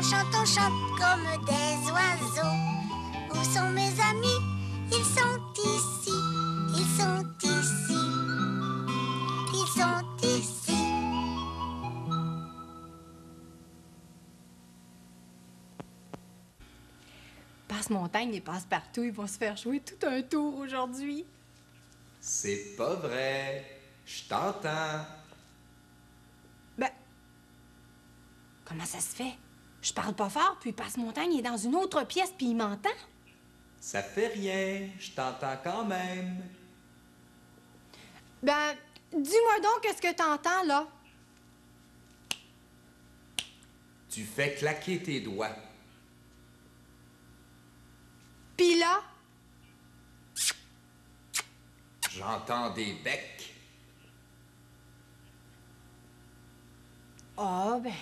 chante comme des oiseaux. Où sont mes amis? Ils sont ici, ils sont ici, ils sont ici. Passe-Montagne et Passe-Partout, ils vont se faire jouer tout un tour aujourd'hui. C'est pas vrai. Je t'entends. Ben, comment ça se fait? Je parle pas fort, puis Passe-Montagne est dans une autre pièce, puis il m'entend. Ça fait rien. Je t'entends quand même. Ben, dis-moi donc qu'est-ce que t'entends, là? Tu fais claquer tes doigts. Puis là? J'entends des becs. Ah, ben...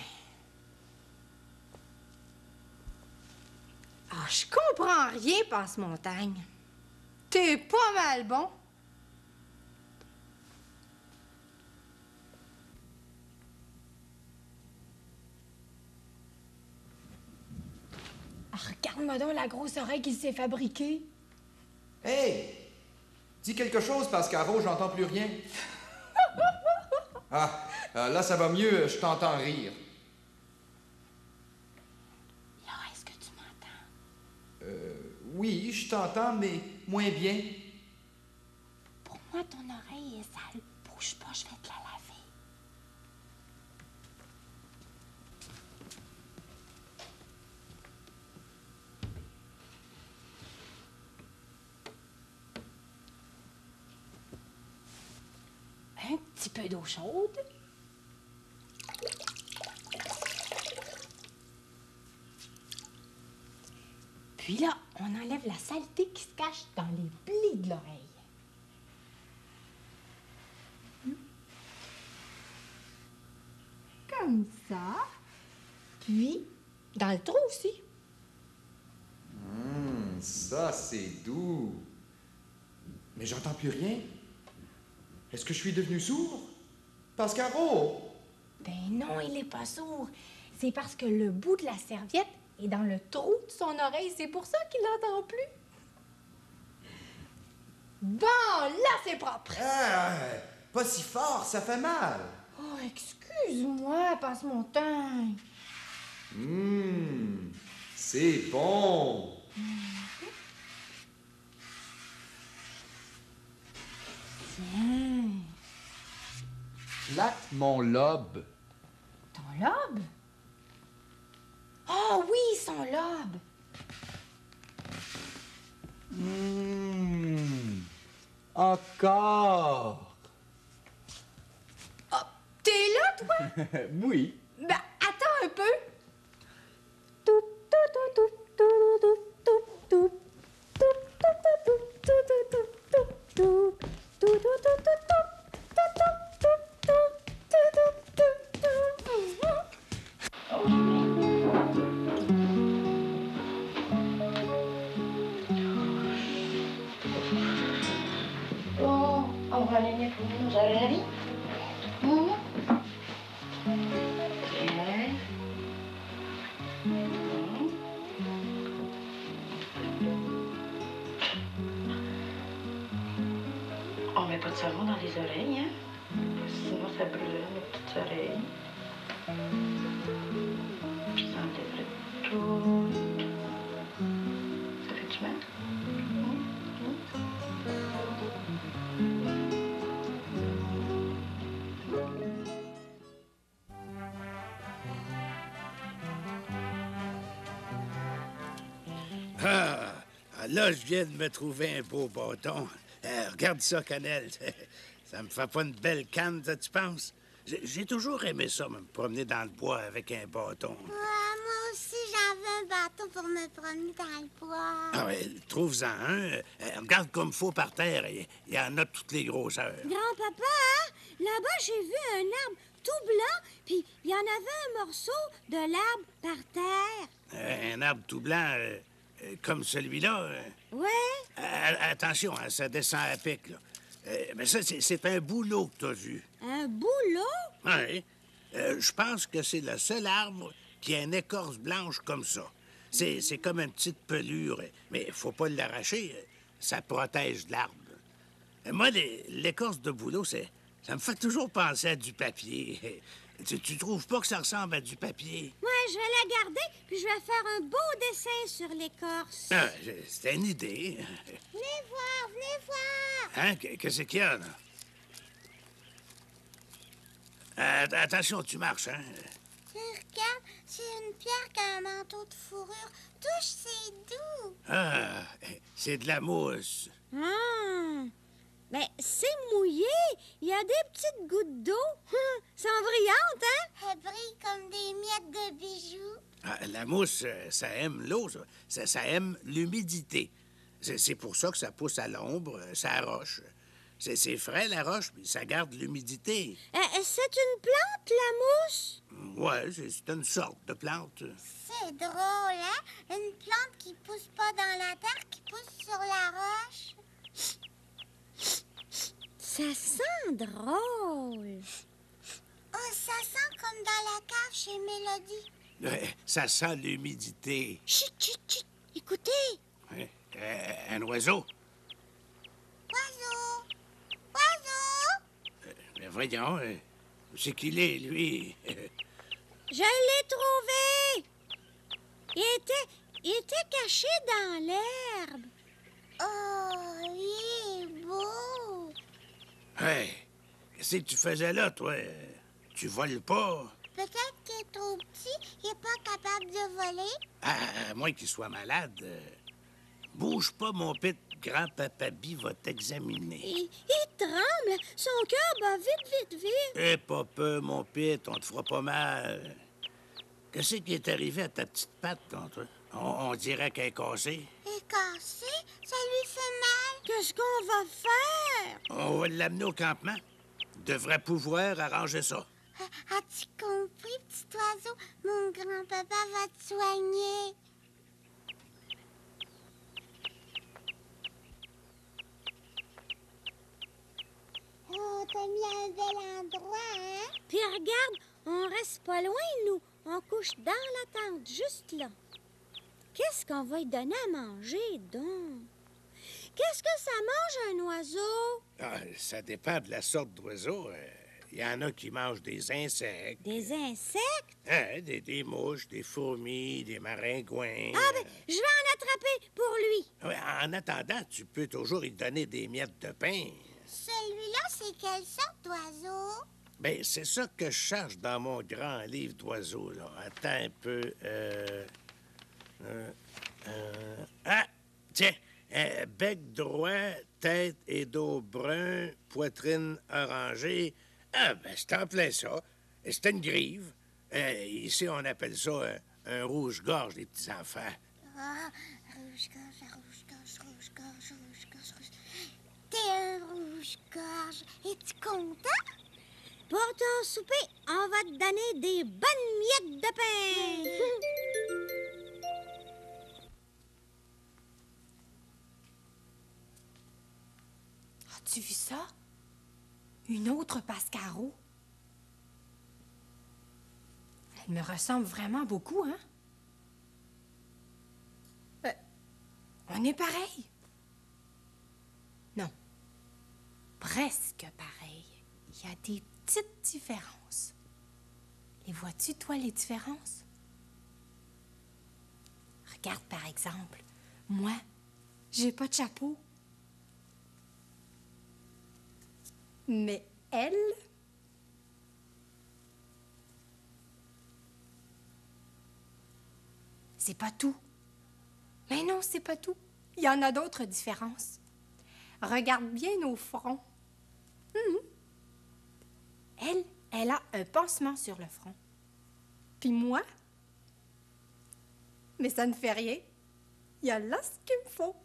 Ah, je comprends rien, Passe-Montagne. T'es pas mal bon. Ah, regarde-moi donc la grosse oreille qu'il s'est fabriquée. Hey! Dis quelque chose, Pascaro, j'entends plus rien. Là, ça va mieux, je t'entends rire. Là, est-ce que tu m'entends? Oui, je t'entends, mais moins bien. Pour moi, ton oreille est sale. Bouge pas, je vais te la laver. Un petit peu d'eau chaude. Puis là, on enlève la saleté qui se cache dans les plis de l'oreille. Comme ça. Puis, dans le trou aussi. Ça, c'est doux. Mais j'entends plus rien. Est-ce que je suis devenu sourd? Pascaro! Ben non, il est pas sourd. C'est parce que le bout de la serviette est dans le trou de son oreille. C'est pour ça qu'il n'entend plus. Bon, là, c'est propre. Ah, pas si fort, ça fait mal. Oh, excuse-moi, Passe-Montagne. C'est bon. Tiens, Flatte mon lobe. ton lobe? Oh oui, son lobe. Encore. Oh, t'es là, toi? Oui. Ben, attends un peu. Bon, on va aller pour nous à la vie. Bien. On met pas de savon dans les oreilles, hein? Sinon, ça brûle nos petites oreilles. Puis ça enlèverait tout. Ça fait du mal? Là, je viens de me trouver un beau bâton. Regarde ça, Cannelle. Ça me fait pas une belle canne, tu penses? J'ai toujours aimé ça, me promener dans le bois avec un bâton. Moi aussi, j'en veux un bâton pour me promener dans le bois. Ah ouais, trouve-en un. Regarde comme faut par terre. Il y en a de toutes les grosseurs. Grand-papa, hein? Là-bas, j'ai vu un arbre tout blanc, puis il y en avait un morceau de l'arbre par terre. Un arbre tout blanc, comme celui-là. Ouais? Attention, hein, ça descend à pic, là. Mais ça, c'est un bouleau que t'as vu. Un boulot? Oui. Je pense que c'est le seul arbre qui a une écorce blanche comme ça. C'est comme une petite pelure, mais faut pas l'arracher. Ça protège l'arbre. Moi, l'écorce de bouleau, ça me fait toujours penser à du papier. Tu trouves pas que ça ressemble à du papier? Moi, je vais la garder, puis je vais faire un beau dessin sur l'écorce. Ah, c'était une idée. Venez voir, venez voir. Hein? Qu'est-ce qu'il y a, là? Attention, tu marches, hein? Regarde, c'est une pierre qui a un manteau de fourrure. Touche, c'est doux. Ah, c'est de la mousse. Mais c'est mouillé. Il y a des petites gouttes d'eau. Sont brillantes, hein? Elles brillent comme des miettes de bijoux. Ah, la mousse, ça aime l'eau, ça. Ça aime l'humidité. C'est pour ça que ça pousse à l'ombre, ça roche. C'est frais, la roche, puis ça garde l'humidité. C'est une plante, la mousse? Ouais, c'est une sorte de plante. C'est drôle, hein? Une plante qui pousse pas dans la terre, qui pousse sur la roche. Ça sent drôle. Oh, ça sent comme dans la cave chez Mélodie. Ça sent l'humidité. Chut, chut, chut. Écoutez. Un oiseau? Oiseau. Oiseau. Mais voyons, où c'est qu'il est, lui? Je l'ai trouvé. Il était caché dans l'herbe. Oh, il est beau. Hey, qu'est-ce que tu faisais là, toi? Tu voles pas? Peut-être qu'il est trop petit, il n'est pas capable de voler. À moins qu'il soit malade. Bouge pas, mon pit. Grand-papa Bi va t'examiner. Il tremble. Son cœur bat vite, vite, vite. Eh, pas peu, mon pit, on te fera pas mal. Qu'est-ce qui est arrivé à ta petite patte, toi? On dirait qu'elle est cassée. Il est cassé? Ça lui fait mal? Qu'est-ce qu'on va faire? On va l'amener au campement. Devrait pouvoir arranger ça. As-tu compris, petit oiseau? Mon grand-papa va te soigner. Oh, t'as mis un bel endroit, hein? Puis regarde, on reste pas loin, nous. On couche dans la tente, juste là. Qu'est-ce qu'on va lui donner à manger, donc? Qu'est-ce que ça mange, un oiseau? Ah, ça dépend de la sorte d'oiseau. Il y en a qui mangent des insectes. Des insectes? Hein, des mouches, des fourmis, des maringouins. Ah, ben, je vais en attraper pour lui. Ouais, en attendant, tu peux toujours lui donner des miettes de pain. Celui-là, c'est quelle sorte d'oiseau? Ben, c'est ça que je cherche dans mon grand livre d'oiseaux, là. Attends un peu. Ah! Tiens! Bec droit, tête et dos brun, poitrine orangée. Ah, ben, c'est en plein ça. C'est une grive. Ici, on appelle ça un rouge-gorge, les petits-enfants. Ah, rouge-gorge, rouge-gorge, rouge-gorge, rouge-gorge, rouge. T'es un rouge-gorge. Es-tu content? Pour ton souper, on va te donner des bonnes miettes de pain. As-tu vu ça? Une autre Pascaro. Elle me ressemble vraiment beaucoup, hein? On est pareil. Non. Presque pareil. Il y a des petites différences. Les vois-tu, toi, les différences? Regarde, par exemple, moi, j'ai pas de chapeau. Mais elle... C'est pas tout. Mais non, c'est pas tout. Il y en a d'autres différences. Regarde bien nos fronts. Elle a un pansement sur le front. Puis moi? Mais ça ne fait rien. Il y a là ce qu'il me faut.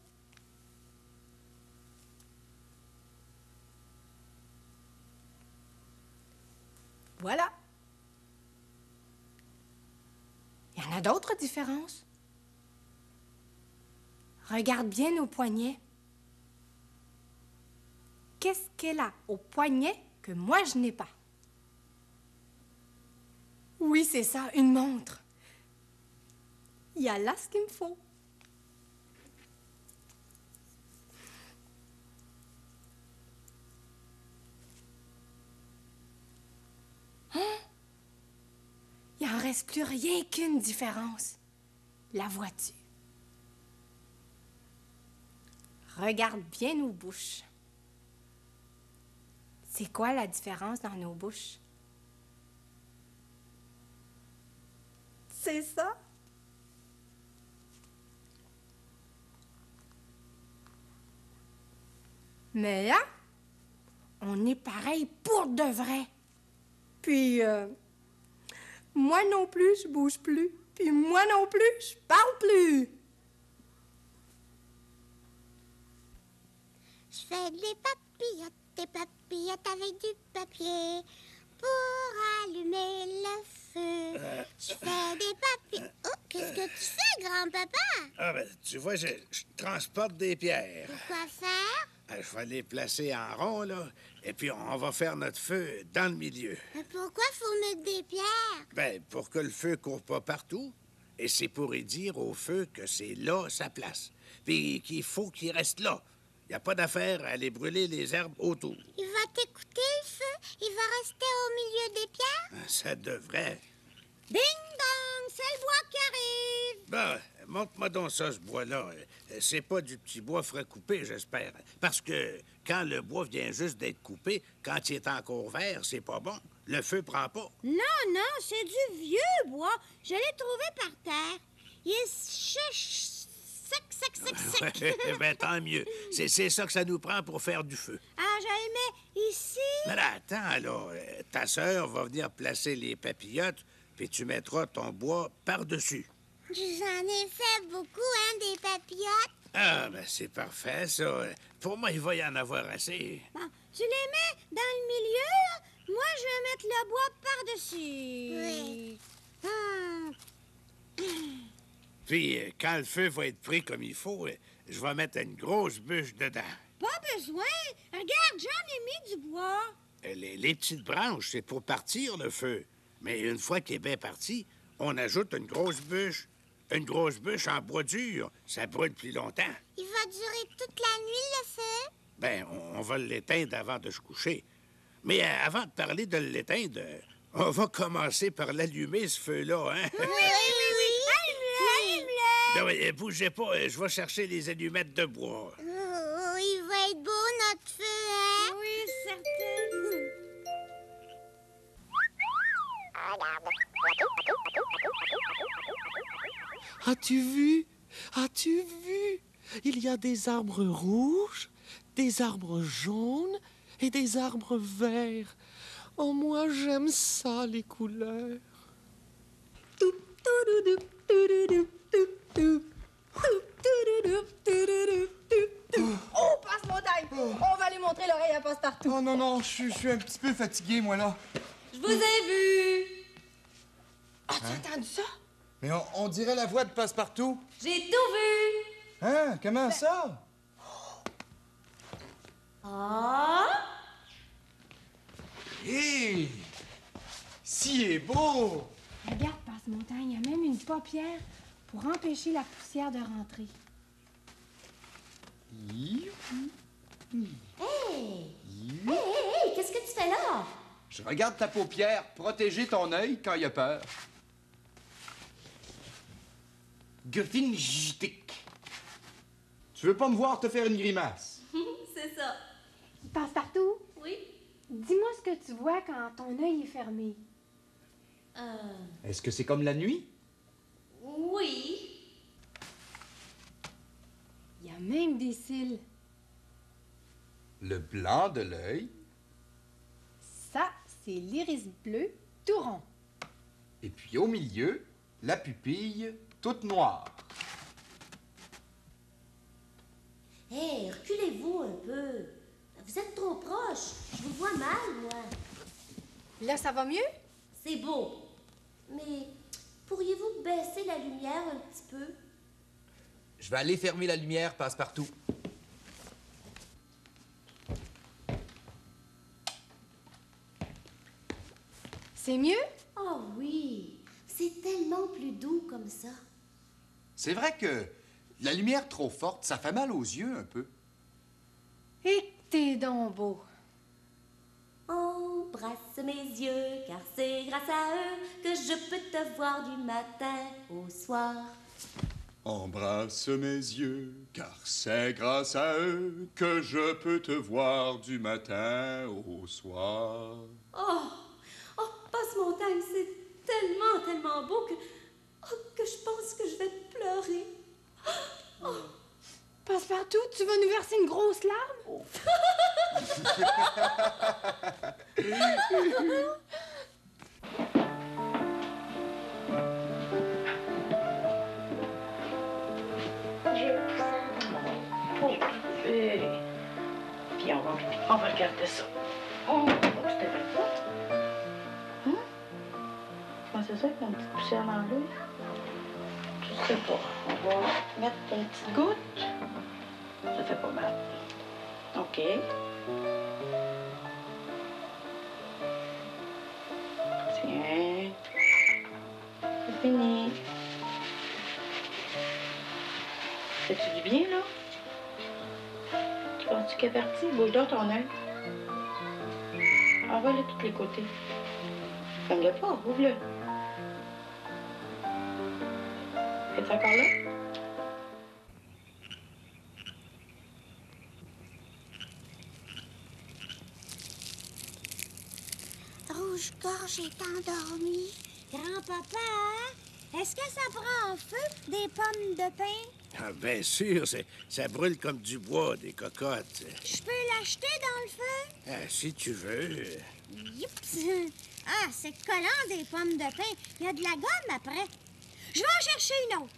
Voilà. Il y en a d'autres différences. Regarde bien nos poignets. Qu'est-ce qu'elle a au poignet que moi je n'ai pas? Oui, c'est ça, une montre. il y a là ce qu'il me faut. Hein? Il en reste plus rien qu'une différence. La vois-tu? Regarde bien nos bouches. C'est quoi la différence dans nos bouches? C'est ça? Mais là, on est pareil pour de vrai. Puis, moi non plus, je bouge plus. Puis moi non plus, je parle plus. Je fais des papillotes avec du papier pour allumer le feu. Je fais des papillotes. Oh, qu'est-ce que tu fais, grand-papa? Ah, ben, tu vois, je transporte des pierres. Pourquoi faire? Je vais les placer en rond, là, et puis on va faire notre feu dans le milieu. Mais pourquoi faut mettre des pierres? Ben, pour que le feu court pas partout. Et c'est pour y dire au feu que c'est là sa place. Puis qu'il faut qu'il reste là. Il n'y a pas d'affaire à aller brûler les herbes autour. Il va t'écouter, le feu? Il va rester au milieu des pierres? Ça devrait. Ding-dong, c'est le bois qui arrive! Ben, montre-moi donc ça, ce bois-là. C'est pas du petit bois frais coupé, j'espère. Parce que quand le bois vient juste d'être coupé, quand il est encore vert, c'est pas bon. Le feu prend pas. Non, non, c'est du vieux bois. Je l'ai trouvé par terre. Il est sec. Ben, tant mieux. C'est ça que ça nous prend pour faire du feu. Ah, je le mets ici. Mais là, attends, là. Ta sœur va venir placer les papillotes, puis tu mettras ton bois par-dessus. J'en ai fait beaucoup, hein, des papillotes. Ah, ben c'est parfait, ça. Pour moi, il va y en avoir assez. Bon, tu les mets dans le milieu. Moi, je vais mettre le bois par-dessus. Oui. Puis, quand le feu va être pris comme il faut, je vais mettre une grosse bûche dedans. Pas besoin. Regarde, j'en ai mis du bois. Les petites branches, c'est pour partir le feu. Mais une fois qu'il est bien parti, on ajoute une grosse bûche. Une grosse bûche en bois dur, ça brûle plus longtemps. Il va durer toute la nuit, le feu? Ben, on va l'éteindre avant de se coucher. Mais avant de parler de l'éteindre, on va commencer par l'allumer, ce feu-là, hein? Oui. Allume-le. Non, mais bougez pas, je vais chercher les allumettes de bois. Oh, il va être beau, notre feu, hein? Oui, certain. As-tu vu? As-tu vu? Il y a des arbres rouges, des arbres jaunes et des arbres verts. Oh, moi, j'aime ça, les couleurs. Oh, Passe-Montagne! On va lui montrer l'oreille à Passe-Partout. Oh non, je suis un petit peu fatigué, moi, là. Je vous ai vu! As-tu entendu ça? Mais on dirait la voix de Passe-Partout. J'ai tout vu! Hein? Comment ça? Ah! Hé! Si est beau! Regarde, Passe-Montagne, il y a même une paupière pour empêcher la poussière de rentrer. Hey, qu'est-ce que tu fais là? Je regarde ta paupière, protéger ton œil quand il a peur. Gefinjitik. Tu veux pas me voir te faire une grimace? C'est ça. Passe-Partout, Oui? dis-moi ce que tu vois quand ton œil est fermé. Est-ce que c'est comme la nuit? Oui. Il y a même des cils. Le blanc de l'œil. Ça, c'est l'iris bleu tout rond. Et puis au milieu, la pupille toute noire. Hé, reculez-vous un peu. Vous êtes trop proche. Je vous vois mal, moi. Là, ça va mieux? C'est beau. Mais pourriez-vous baisser la lumière un petit peu? Je vais aller fermer la lumière, Passe-Partout. C'est mieux? Oh oui, c'est tellement plus doux comme ça. C'est vrai que la lumière trop forte, ça fait mal aux yeux un peu. Et que t'es donc beau. Embrasse mes yeux, car c'est grâce à eux que je peux te voir du matin au soir. Embrasse mes yeux, car c'est grâce à eux que je peux te voir du matin au soir. Oh, Passe-Montagne, c'est tellement, tellement beau que je pense que je vais pleurer. Passe-Partout, tu vas nous verser une grosse larme? Puis on va regarder ça. Oh, c'était bien ça. Comment c'est ça avec une petite poussière dans l'eau? Je sais pas. On va mettre une petite goutte. Ça fait pas mal. OK. Tiens. C'est fini. Fais-tu du bien, là? Tu penses-tu qu'elle est partie? Bouge donc ton œil. Envoie-le de tous les côtés. Ferme-le pas, ouvre-le. Es-tu encore là? Rouge-gorge est endormi. Grand-papa, est-ce que ça prend en feu des pommes de pin? Ah, bien sûr, ça brûle comme du bois, des cocottes. Je peux l'acheter dans le feu? Ah, si tu veux. Youps! Ah, c'est collant des pommes de pin. Il y a de la gomme après. Je vais en chercher une autre.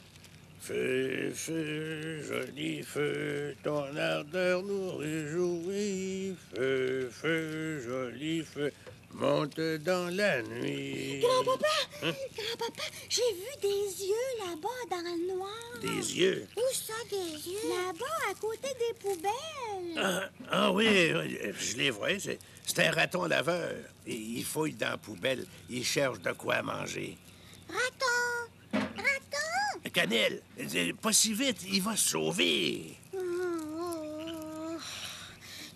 Feu, feu, joli feu, ton ardeur nous réjouit. Feu, feu, joli feu, monte dans la nuit. Grand-papa! Grand-papa, j'ai vu des yeux là-bas dans le noir. Des yeux? Où ça, des yeux? Là-bas, à côté des poubelles. Oui, je les vois. C'est un raton laveur. Il fouille dans la poubelle. Il cherche de quoi manger. Raton! Raton! Cannelle, pas si vite, il va se sauver. Oh,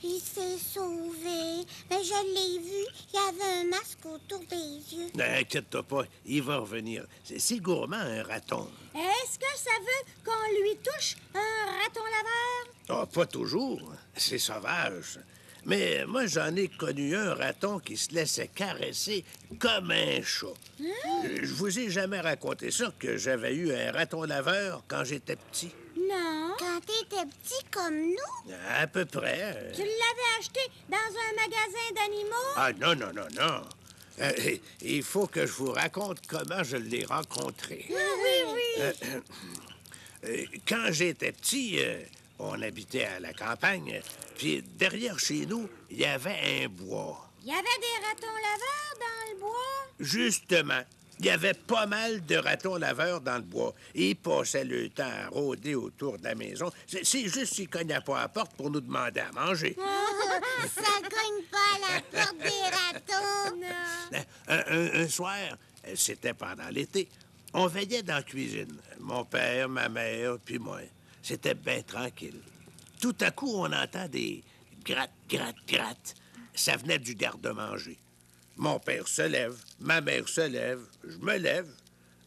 il s'est sauvé. Mais je l'ai vu. Il y avait un masque autour des yeux. N'inquiète-toi pas, il va revenir. C'est gourmand, un raton. Est-ce que ça veut qu'on lui touche un raton laveur? Ah, pas toujours. C'est sauvage. Mais moi, j'en ai connu un raton qui se laissait caresser comme un chat. Je vous ai jamais raconté ça, que j'avais eu un raton laveur quand j'étais petit. Non. Quand t'étais petit comme nous? À peu près. Tu l'avais acheté dans un magasin d'animaux? Ah, non, non, non, non. Il faut que je vous raconte comment je l'ai rencontré. Quand j'étais petit, on habitait à la campagne, puis derrière chez nous, il y avait un bois. Il y avait des ratons laveurs dans le bois? Justement, il y avait pas mal de ratons laveurs dans le bois. Ils passaient le temps à rôder autour de la maison. C'est juste s'ils cognaient pas à la porte pour nous demander à manger. Ça cogne pas à la porte des ratons. Non. Un soir, c'était pendant l'été, on veillait dans la cuisine. Mon père, ma mère, puis moi. C'était bien tranquille. Tout à coup, on entend des gratte, gratte, gratte. Ça venait du garde-manger. Mon père se lève, ma mère se lève, je me lève.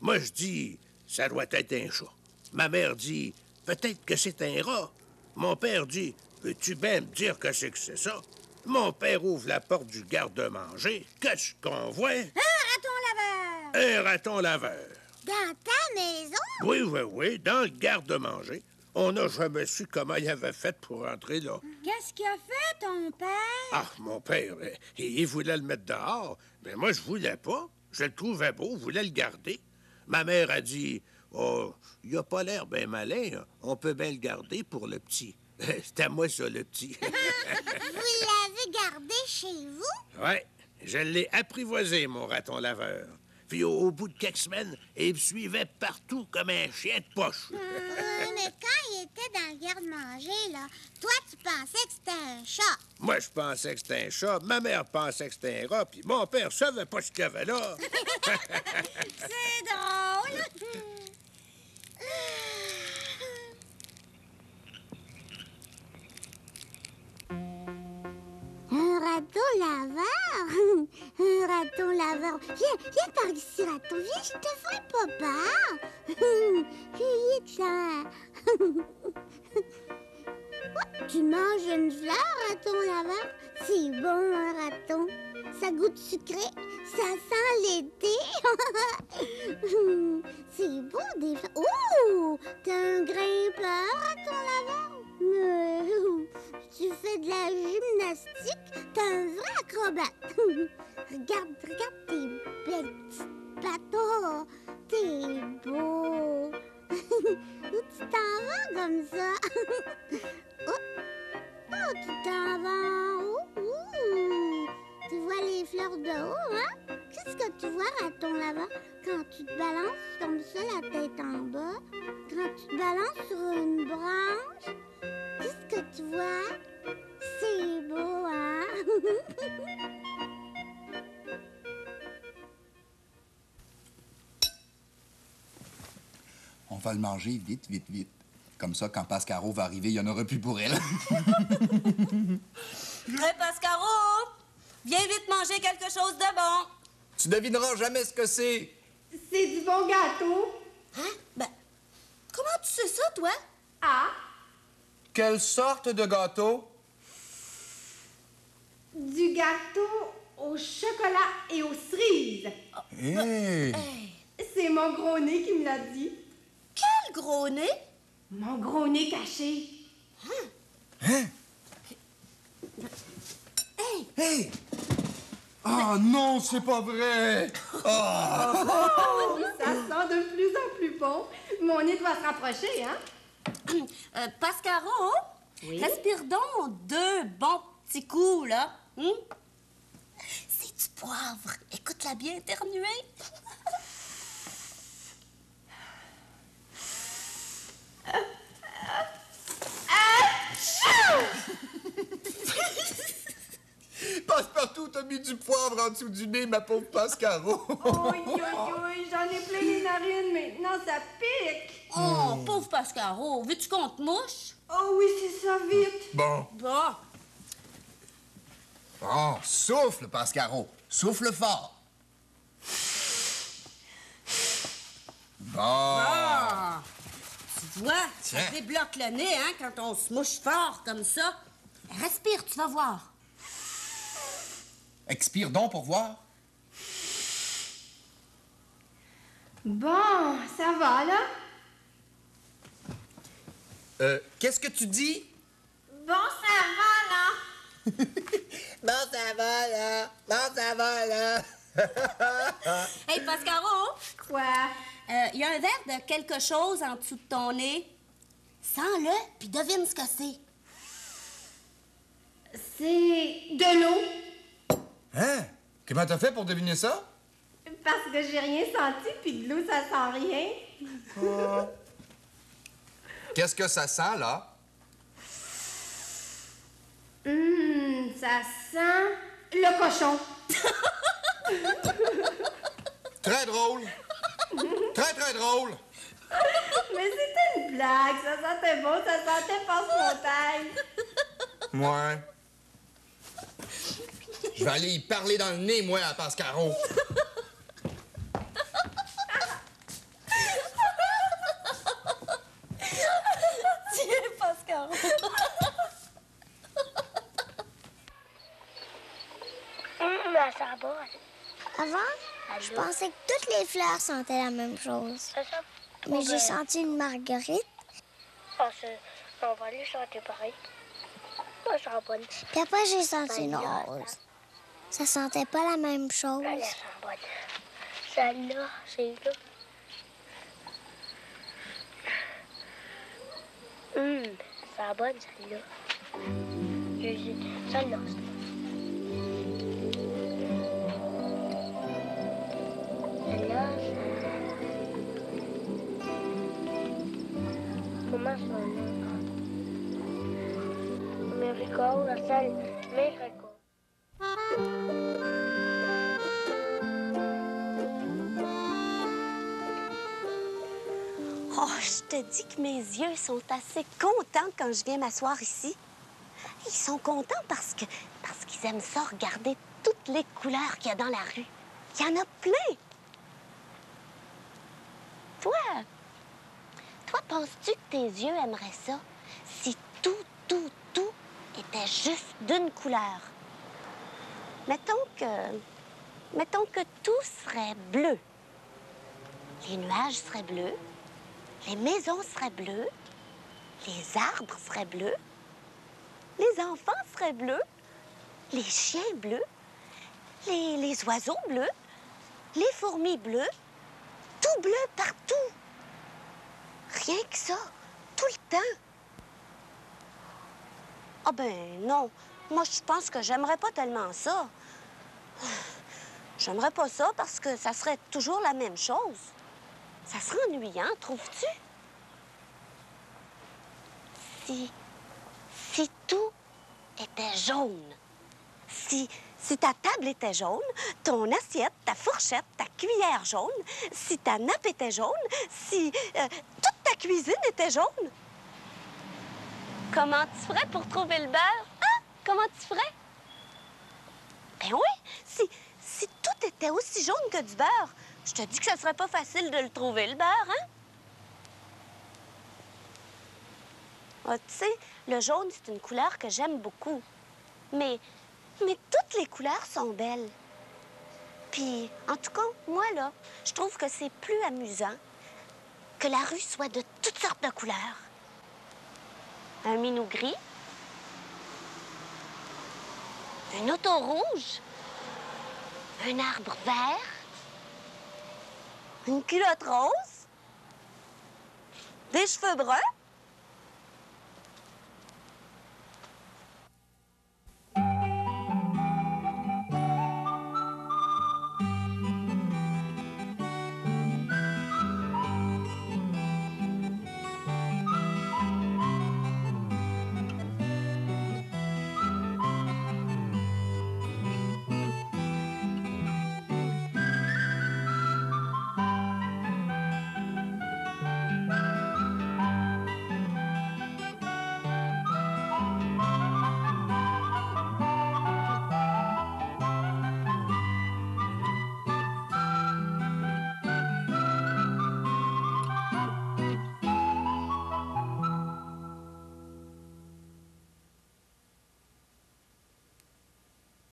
Moi, je dis, ça doit être un chat. Ma mère dit, peut-être que c'est un rat. Mon père dit, peux-tu bien me dire que c'est ça? Mon père ouvre la porte du garde-manger. Qu'est-ce qu'on voit? Un raton laveur! Un raton laveur. Dans ta maison? Oui, oui, oui, dans le garde-manger. On n'a jamais su comment il avait fait pour entrer là. Qu'est-ce qu'il a fait, ton père? Ah, mon père, il voulait le mettre dehors, mais moi, je voulais pas. Je le trouvais beau, je voulais le garder. Ma mère a dit, « Oh, il a pas l'air bien malin, on peut bien le garder pour le petit. » C'était à moi, ça, le petit. Vous l'avez gardé chez vous? Oui, je l'ai apprivoisé, mon raton laveur. Puis au bout de quelques semaines, il me suivait partout comme un chien de poche. Mais quand il était dans le garde-manger, là, toi, tu pensais que c'était un chat. Moi, je pensais que c'était un chat. Ma mère pensait que c'était un rat. Puis mon père savait pas ce qu'il y avait là. C'est drôle. laveur. Un raton laveur. Viens par ici, raton. Viens, je te ferai pas peur. Viens, tu manges une fleur, raton laveur? C'est bon, un raton. Ça goûte sucré. Ça sent l'été. C'est beau, des fleurs. Oh! T'es un grimpeur, raton laveur? Tu fais de la gymnastique. T'es un vrai acrobate. Regarde tes belles petites pattes. Oh, t'es beau. Où tu t'en vas comme ça? Oh, tu t'en vas en haut? Tu vois les fleurs de haut, hein? Qu'est-ce que tu vois, raton laveur, quand tu te balances comme ça, la tête en bas? Quand tu te balances sur une branche? Qu'est-ce que tu vois? C'est beau, hein? On va le manger vite, vite, vite. Comme ça, quand Pascaro va arriver, il n'y en aura plus pour elle. Hey, Pascaro! Viens vite manger quelque chose de bon. Tu devineras jamais ce que c'est. C'est du bon gâteau. Hein? Ben, comment tu sais ça, toi? Ah, Quelle sorte de gâteau? du gâteau au chocolat et aux cerises. Hey. C'est mon gros nez qui me l'a dit. Quel gros nez! Mon gros nez caché. Hein? Hey! Oh non, c'est pas vrai! Oh! Oh, ça sent de plus en plus bon. Mon nez doit se rapprocher, hein? Pascaro, respire donc 2 bons petits coups, là. C'est du poivre. Écoute-la bien éternuer. Passe-partout, t'as mis du poivre en dessous du nez, ma pauvre Pascaro. J'en ai plein les narines maintenant, ça pique. Oh, pauvre Pascaro, veux-tu qu'on te mouche? Oh oui, c'est ça, vite. Bon. Bon. Oh, souffle, Pascaro. Souffle fort. Bon. Ah! Tu vois, Tiens. ça débloque le nez, hein, quand on se mouche fort comme ça. Respire, tu vas voir. Expire donc pour voir. Bon, ça va, là? Qu'est-ce que tu dis? Bon, ça va, là. Bon, ça va, là. Bon, ça va, là. Hey, Pascaro, Quoi? il y a un verre de quelque chose en dessous de ton nez. Sens-le, puis devine ce que c'est. C'est de l'eau. Hein? Comment t'as fait pour deviner ça? Parce que j'ai rien senti, puis de l'eau, ça sent rien. Qu'est-ce que ça sent, là? Ça sent le cochon. Très drôle. Très, très drôle. Mais c'était une blague, ça sentait bon, ça sentait passe-montagne. Ouais. Je vais aller y parler dans le nez, moi, à Pascaro. Tiens, Pascaro. Ça sent bon. Avant, je pensais que toutes les fleurs sentaient la même chose. Mais j'ai senti une marguerite. On va les chanter pareil. Ça sent bonne. Puis après, j'ai senti une rose. Ça sentait pas la même chose. Elle sent bonne. Celle-là, c'est là. Ça sent bonne, celle-là. Celle-là, celle-là, comment ça, là? Miracle, la salle, miracle. Oh, je te dis que mes yeux sont assez contents quand je viens m'asseoir ici. Ils sont contents parce qu'ils aiment ça regarder toutes les couleurs qu'il y a dans la rue. Il y en a plein. Toi, penses-tu que tes yeux aimeraient ça si tout était juste d'une couleur? Mettons que tout serait bleu. Les nuages seraient bleus, les maisons seraient bleues, les arbres seraient bleus, les enfants seraient bleus, les chiens bleus, les oiseaux bleus, les fourmis bleues, tout bleu partout. Rien que ça, tout le temps. Ah ben non, moi je pense que j'aimerais pas tellement ça. J'aimerais pas ça parce que ça serait toujours la même chose. Ça serait ennuyant, trouves-tu? Si tout était jaune, si ta table était jaune, ton assiette, ta fourchette, ta cuillère jaune, si ta nappe était jaune, si toute ta cuisine était jaune. Comment tu ferais pour trouver le beurre? Hein? Comment tu ferais? Ben oui, si tout était aussi jaune que du beurre, je te dis que ça serait pas facile de le trouver, le beurre, hein? Ah, tu sais, le jaune, c'est une couleur que j'aime beaucoup. Mais toutes les couleurs sont belles. Puis, en tout cas, moi, là, je trouve que c'est plus amusant que la rue soit de toutes sortes de couleurs. Un minou gris, une auto rouge, un arbre vert, une culotte rose, des cheveux bruns,